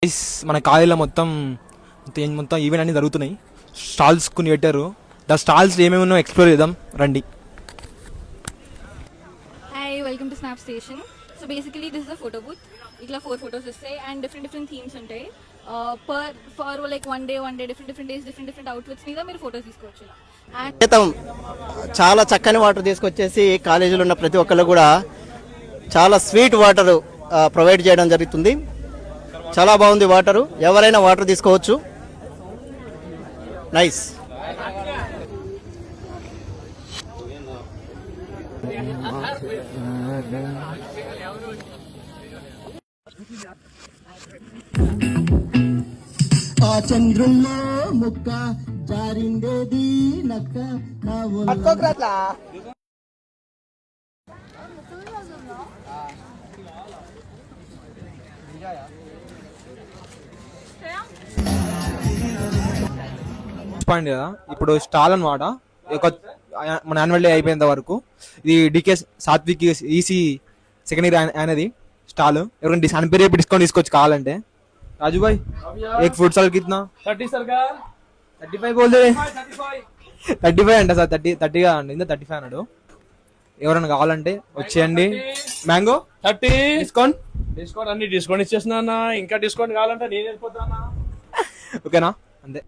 మన కాలేజీలో మొత్తం మొత్తం ఈవెంట్ అన్ని జరుగుతున్నాయి. స్టాల్స్ కొన్ని పెట్టారు. దా స్టాల్స్ ఏమేమి ఉన్నాయో ఎక్స్ప్లోర్ చేద్దాం రండి. Hi, welcome to Snap Station. So basically this is a photo booth. ఇట్లా 4 photos వస్తాయి అండ్ డిఫరెంట్ థీమ్స్ ఉంటాయి. For like one day different days different outfits మీద మీరు ఫోటోస్ తీసుకోవచ్చు. చాలా చక్కని వాటర్ తీసుకొచ్చేసి కాలేజీలో ఉన్న ప్రతి ఒక్కళ్ళు కూడా చాలా స్వీట్ వాటర్ ప్రొవైడ్ చేయడం జరుగుతుంది. చాలా బాగుంది వాటరు, ఎవరైనా వాటర్ తీసుకోవచ్చు. నైస్. ఆ చంద్రుల్లో ముక్క జారిండేది నక్క పాయింట్ కదా. ఇప్పుడు స్టాల్ అనమాట. మన యాన్యువల్ డే అయిపోయేంత వరకు ఇది D K Sathvik EC second year అనేది స్టాల్. ఎవరైనా అనిపేరు డిస్కౌంట్ తీసుకోవచ్చు కావాలంటే. రాజు భాయ్ एक फूड साल कितना 30 सर का 35 बोल दे 35 అంట సార్. 30 అండి, 35 అన్నాడు. ఎవరైనా కావాలంటే వచ్చేయండి. మ్యాంగో 30 డిస్కౌంట్ అన్ని డిస్కౌంట్ ఇచ్చేస్తున్నా. ఇంకా డిస్కౌంట్ కావాలంటే నేను వెళ్ళిపోతానా. ఓకేనా, అంతే.